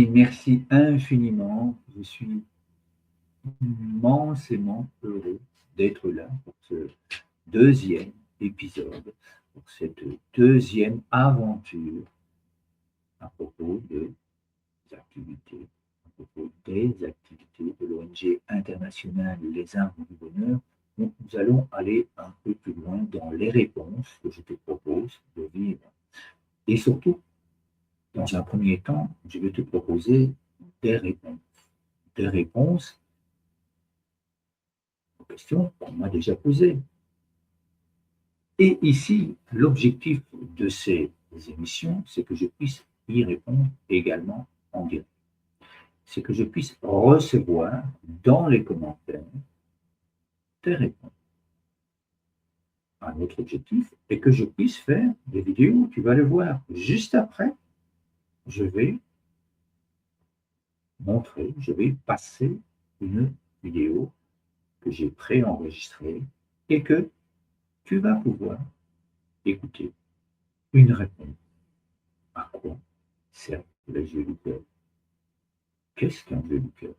merci infiniment. Je suis immensément heureux d'être là pour ce deuxième épisode, pour cette deuxième aventure à propos des activités de l'ONG internationale Les Arbres du Bonheur. Donc, nous allons aller un peu plus loin dans les réponses que je te propose de vivre. Et surtout, dans un premier temps, je vais te proposer des réponses. Des réponses aux questions qu'on m'a déjà posées. Et ici, l'objectif de ces émissions, c'est que je puisse y répondre également en direct. C'est que je puisse recevoir dans les commentaires tes réponses. Un autre objectif est que je puisse faire des vidéos, tu vas le voir. Juste après, je vais montrer, je vais passer une vidéo que j'ai préenregistrée et que tu vas pouvoir écouter une réponse. À quoi servent les yeux du cœur? Qu'est-ce qu'un jeu du cœur?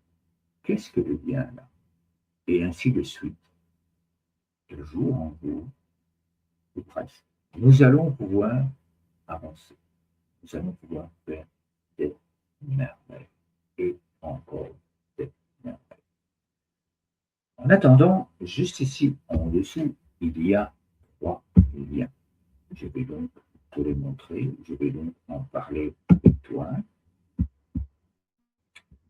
Qu'est-ce que le bien là? Et ainsi de suite, de jour en jour, ou presque. Nous allons pouvoir avancer. Nous allons pouvoir faire des merveilles et encore des merveilles. En attendant, juste ici en dessous, il y a 3 liens. Je vais donc te les montrer. Je vais donc en parler avec toi.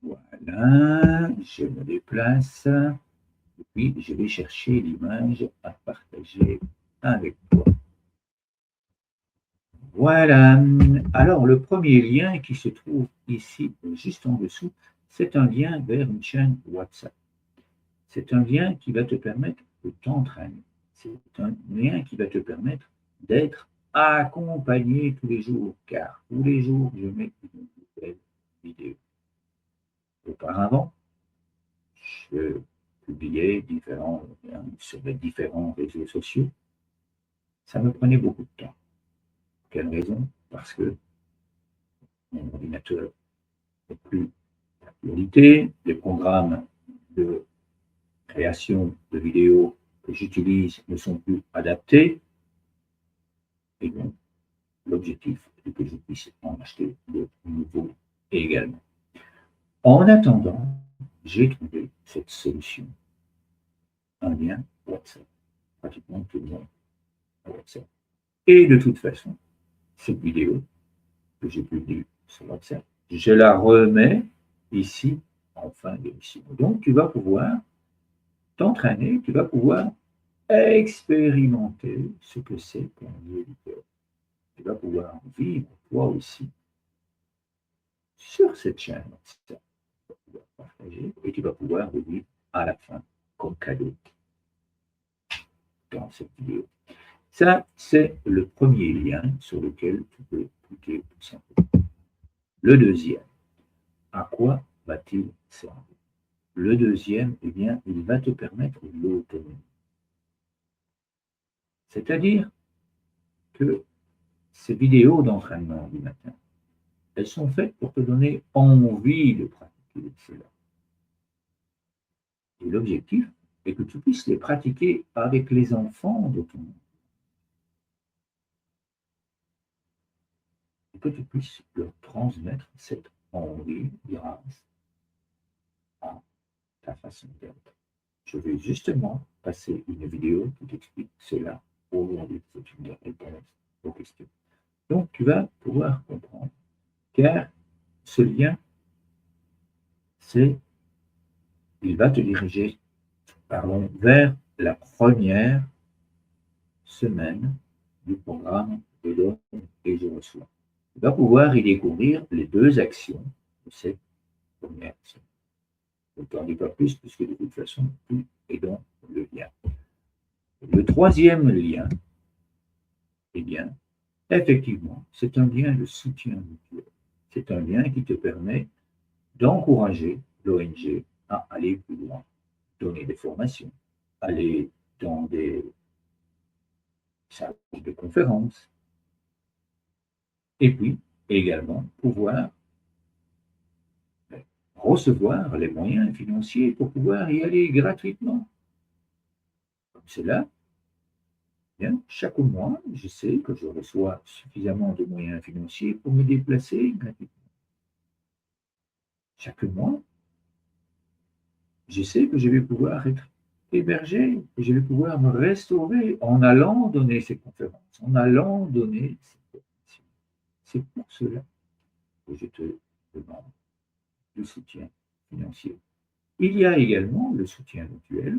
Voilà, je me déplace. Et puis, je vais chercher l'image à partager avec toi. Voilà. Alors, le premier lien qui se trouve ici, juste en dessous, c'est un lien vers une chaîne WhatsApp. C'est un lien qui va te permettre de t'entraîner. C'est un lien qui va te permettre d'être accompagné tous les jours, car tous les jours, je mets une nouvelle vidéo. Auparavant, je publiais sur les différents réseaux sociaux. Ça me prenait beaucoup de temps. Quelle raison? Parce que mon ordinateur n'est plus d'actualité, les programmes de création de vidéos que j'utilise ne sont plus adaptés, et donc l'objectif est que je puisse en acheter de nouveaux également. En attendant, j'ai trouvé cette solution, un lien WhatsApp. Pratiquement tout le monde a WhatsApp. Et de toute façon, cette vidéo que j'ai publiée sur WhatsApp, je la remets ici en fin d'émission. Donc, tu vas pouvoir t'entraîner, tu vas pouvoir expérimenter ce que c'est qu'un jeu du cœur. Tu vas pouvoir vivre toi aussi sur cette chaîne. Tu vas pouvoir partager et tu vas pouvoir le vivre à la fin comme cadeau dans cette vidéo. Ça, c'est le premier lien sur lequel tu peux cliquer tout simplement. Le deuxième, à quoi va-t-il servir? Le deuxième, eh bien, il va te permettre l'autonomie. C'est-à-dire que ces vidéos d'entraînement du matin, elles sont faites pour te donner envie de pratiquer cela. Et l'objectif est que tu puisses les pratiquer avec les enfants de ton enfant. Et que tu puisses leur transmettre cette envie grâce à ta façon d'être. Je vais justement passer une vidéo qui t'explique cela aujourd'hui. C'est une réponse aux questions. Donc, tu vas pouvoir comprendre, car ce lien, il va te diriger, vers la première semaine du programme de Donne et je reçois. Tu vas pouvoir y découvrir les 2 actions de cette première action. Je ne t'en dis pas plus, puisque de toute façon, tout est dans le lien. Le troisième lien, eh bien, effectivement, c'est un lien de soutien mutuel. C'est un lien qui te permet d'encourager l'ONG à aller plus loin, donner des formations, aller dans des salles de conférences, et puis également pouvoir recevoir les moyens financiers pour pouvoir y aller gratuitement. Comme cela, bien, chaque mois, je sais que je reçois suffisamment de moyens financiers pour me déplacer gratuitement. Chaque mois, je sais que je vais pouvoir être hébergé, que je vais pouvoir me restaurer en allant donner ces conférences, en allant donner ces formations. C'est pour cela que je te demande du soutien financier. Il y a également le soutien mutuel,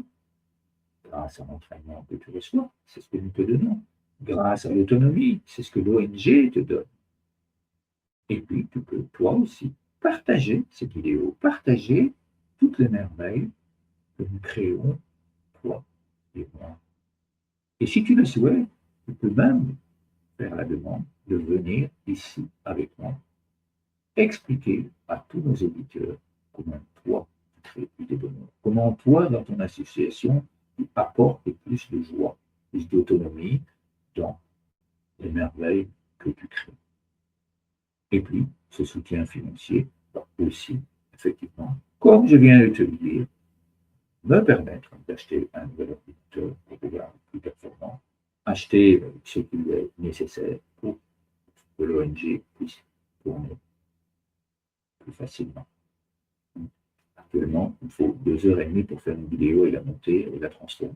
grâce à l'entraînement que tu reçois, c'est ce que nous te donnons. Grâce à l'autonomie, c'est ce que l'ONG te donne. Et puis, tu peux, toi aussi, partager cette vidéo, partager toutes les merveilles que nous créons, toi et moi. Et si tu le souhaites, tu peux même faire la demande de venir ici avec moi, expliquer à tous nos auditeurs comment toi, tu crées plus de bonheur, comment toi, dans ton association, tu apportes plus de joie, plus d'autonomie dans les merveilles que tu crées. Et puis, ce soutien financier va aussi, effectivement, comme je viens de te le dire, me permettre d'acheter un nouvel ordinateur pour pouvoir être plus performant, acheter ce qui est nécessaire pour que l'ONG puisse tourner plus facilement. Actuellement, il faut 2 heures et demie pour faire une vidéo et la monter et la transformer.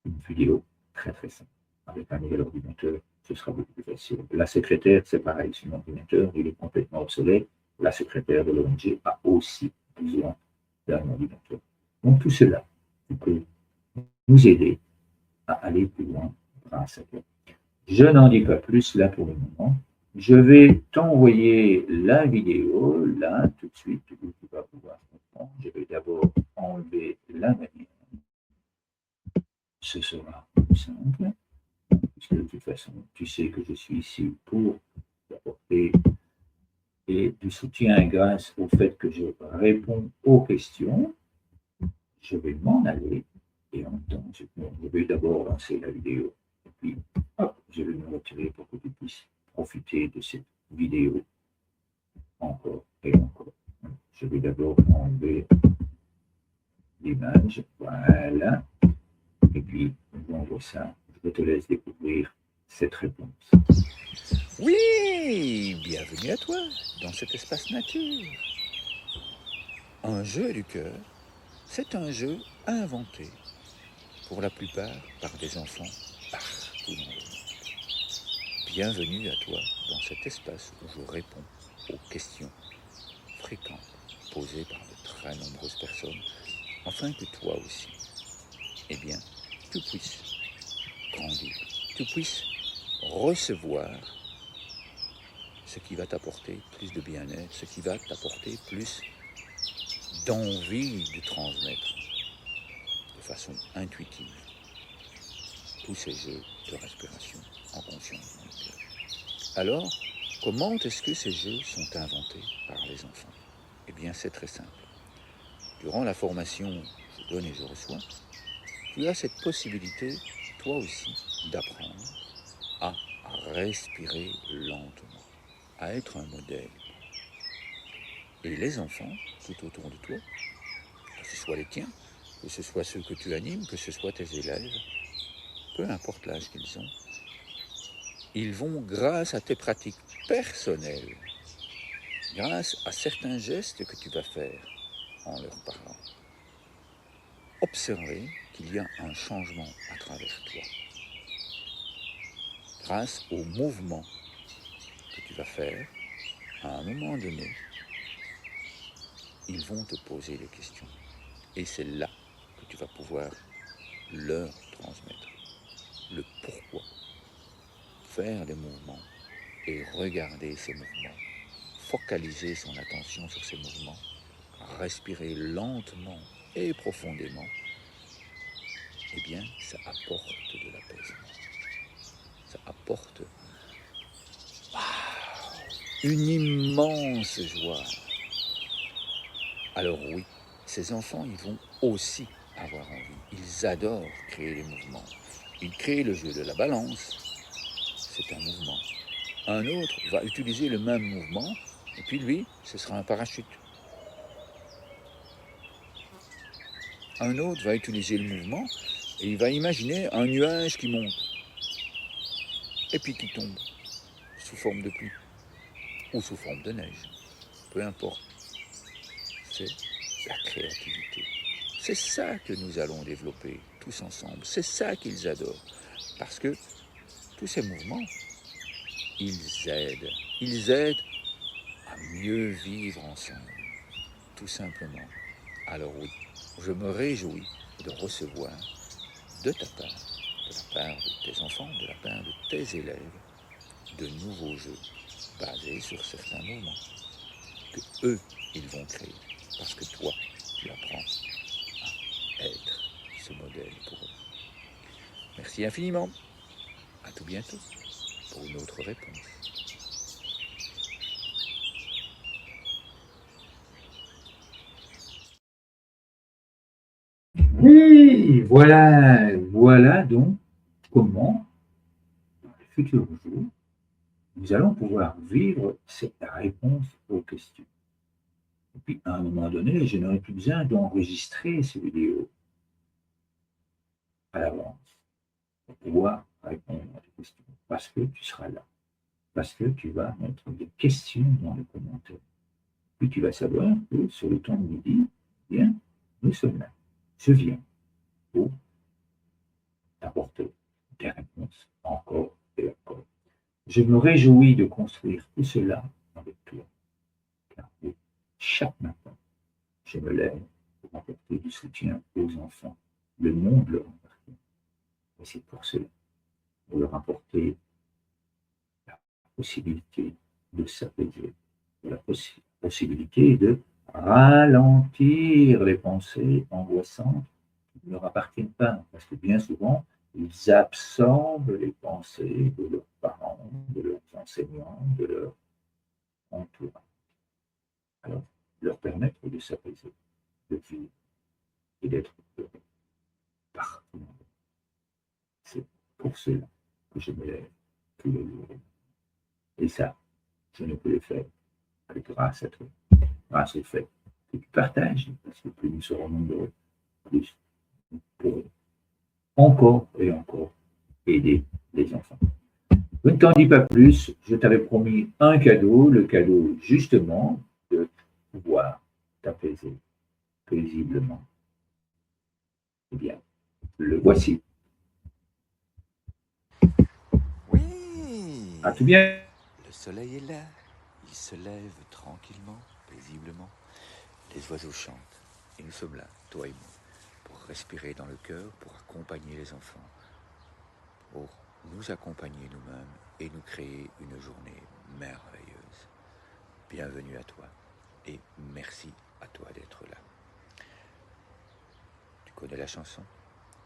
Une vidéo très très simple. Avec un nouvel ordinateur, ce sera beaucoup plus facile. La secrétaire, c'est pareil, son ordinateur, il est complètement obsolète. La secrétaire de l'ONG a aussi besoin d'un ordinateur. Donc tout cela, peut nous aider à aller plus loin grâce à toi. Je n'en dis pas plus là pour le moment. Je vais t'envoyer la vidéo là tout de suite où tu vas pouvoir comprendre. Je vais d'abord enlever la manière. Ce sera plus simple, puisque de toute façon, tu sais que je suis ici pour t'apporter du soutien grâce au fait que je réponds aux questions. Je vais m'en aller et en même temps, je vais d'abord lancer la vidéo. Et puis, hop, je vais me retirer pour que tu puisses profiter de cette vidéo encore et encore. Je vais d'abord enlever l'image. Voilà. Et puis, on voit ça. Je te laisse découvrir cette réponse. Oui, bienvenue à toi dans cet espace nature. Un jeu du cœur, c'est un jeu inventé pour la plupart par des enfants partout dans le monde. Bienvenue à toi dans cet espace où je réponds aux questions fréquentes posées par de très nombreuses personnes, afin que toi aussi, eh bien, tu puisses grandir, tu puisses recevoir ce qui va t'apporter plus de bien-être, ce qui va t'apporter plus d'envie de transmettre de façon intuitive tous ces jeux de respiration en conscience dans le cœur. Alors, comment est-ce que ces jeux sont inventés par les enfants? Eh bien, c'est très simple. Durant la formation Je donne et je reçois, tu as cette possibilité, toi aussi, d'apprendre à respirer lentement, à être un modèle. Et les enfants, tout autour de toi, que ce soit les tiens, que ce soit ceux que tu animes, que ce soit tes élèves, peu importe l'âge qu'ils ont, ils vont, grâce à tes pratiques personnelles, grâce à certains gestes que tu vas faire en leur parlant, observer qu'il y a un changement à travers toi. Grâce au mouvement que tu vas faire, à un moment donné, ils vont te poser des questions. Et c'est là que tu vas pouvoir leur transmettre le pourquoi. Faire des mouvements et regarder ces mouvements. Focaliser son attention sur ces mouvements. Respirer lentement et profondément. Eh bien, ça apporte de l'apaisement. Ça apporte une immense joie. Alors oui, ces enfants, ils vont aussi avoir envie. Ils adorent créer des mouvements. Ils créent le jeu de la balance. C'est un mouvement. Un autre va utiliser le même mouvement Et puis lui, ce sera un parachute. Un autre va utiliser le mouvement et il va imaginer un nuage qui monte et puis qui tombe sous forme de pluie ou sous forme de neige. Peu importe. C'est la créativité. C'est ça que nous allons développer tous ensemble. C'est ça qu'ils adorent. Parce que tous ces mouvements, ils aident. Ils aident à mieux vivre ensemble. Tout simplement. Alors oui, je me réjouis de recevoir de ta part, de la part de tes enfants, de la part de tes élèves, de nouveaux jeux basés sur certains mouvements que eux, ils vont créer. Parce que toi, tu apprends à être ce modèle pour eux. Merci infiniment. À tout bientôt pour une autre réponse. Oui, voilà donc comment, dans les futurs jours, nous allons pouvoir vivre cette réponse aux questions. Et puis, à un moment donné, je n'aurai plus besoin d'enregistrer ces vidéos à l'avance pour pouvoir répondre à tes questions. Parce que tu seras là. Parce que tu vas mettre des questions dans les commentaires. Puis tu vas savoir que sur le temps de midi, eh bien, nous sommes là. Je viens pour t'apporter des réponses encore et encore. Je me réjouis de construire tout cela avec toi. Car oui, chaque matin, je me lève pour apporter du soutien aux enfants. Le monde leur appartient. Et c'est pour cela, pour leur apporter la possibilité de s'apaiser, la possibilité de ralentir les pensées angoissantes qui ne leur appartiennent pas. Parce que bien souvent, ils absorbent les pensées de leurs parents, de leurs enseignants, de leur entourage. Alors, leur permettre de s'apaiser, de vivre et d'être heureux partout. C'est pour cela que je me lève tous les jours. Et ça, je ne peux le faire que grâce à toi, grâce au fait que tu partages, parce que plus nous serons nombreux, plus nous pourrons encore et encore aider les enfants. Je ne t'en dis pas plus, je t'avais promis un cadeau, le cadeau justement de pouvoir t'apaiser paisiblement. Eh bien, le voici. Oui, À tout bien. le soleil est là. Il se lève tranquillement, paisiblement. Les oiseaux chantent. Et nous sommes là, toi et moi, pour respirer dans le cœur, pour accompagner les enfants, pour nous accompagner nous-mêmes et nous créer une journée merveilleuse. Bienvenue à toi et merci à toi d'être là. Tu connais la chanson?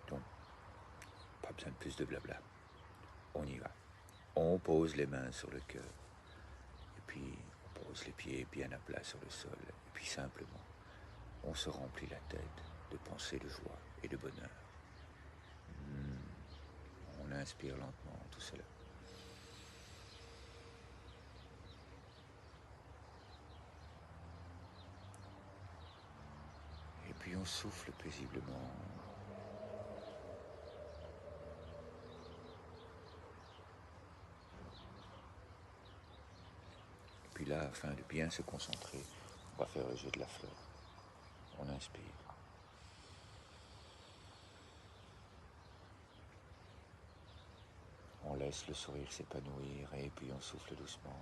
Donc, pas besoin de plus de blabla. On y va. On pose les mains sur le cœur. Et puis, on pose les pieds bien à plat sur le sol. Et puis, simplement, on se remplit la tête de pensées de joie et de bonheur. On inspire lentement tout cela. Et puis, on souffle paisiblement. Et puis là, afin de bien se concentrer, on va faire le jeu de la fleur. On inspire. On laisse le sourire s'épanouir et puis on souffle doucement.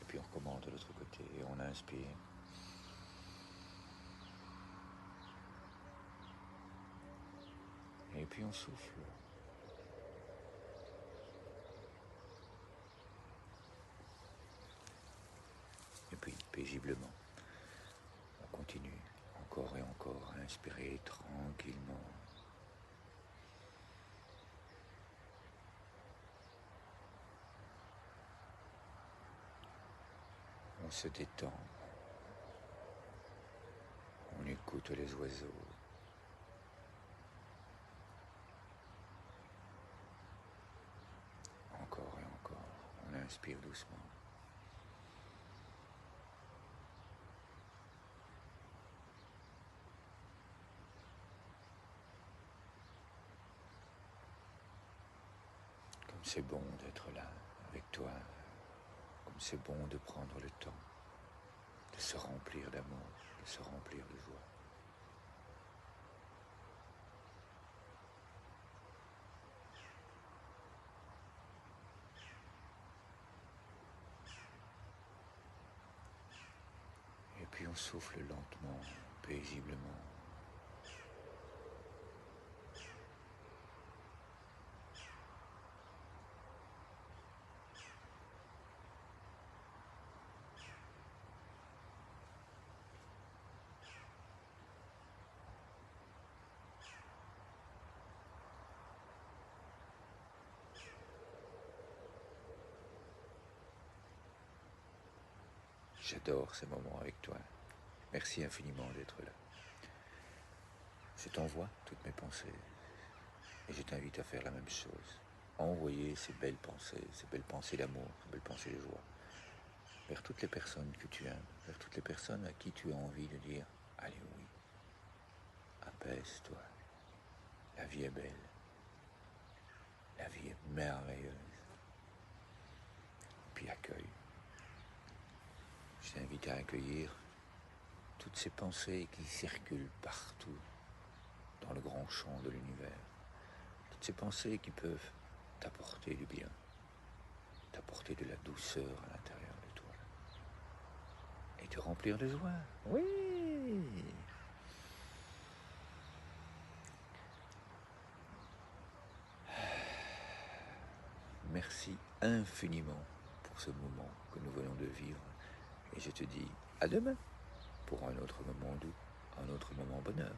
Et puis on recommence de l'autre côté et on inspire. Et puis on souffle. Et puis paisiblement, on continue encore et encore à inspirer tranquillement. On se détend. On écoute les oiseaux. Respire doucement. Comme c'est bon d'être là avec toi, comme c'est bon de prendre le temps de se remplir d'amour, de se remplir de joie. Et puis on souffle lentement, paisiblement. J'adore ces moments avec toi. Merci infiniment d'être là. Je t'envoie toutes mes pensées et je t'invite à faire la même chose. Envoyer ces belles pensées d'amour, ces belles pensées de joie vers toutes les personnes que tu aimes, vers toutes les personnes à qui tu as envie de dire « Allez oui, apaise-toi, la vie est belle, la vie est merveilleuse. » Puis accueille. Je t'invite à accueillir toutes ces pensées qui circulent partout dans le grand champ de l'univers. Toutes ces pensées qui peuvent t'apporter du bien, t'apporter de la douceur à l'intérieur de toi et te remplir de joie. Oui! Merci infiniment pour ce moment que nous venons de vivre et je te dis à demain pour un autre moment doux, un autre moment bonheur.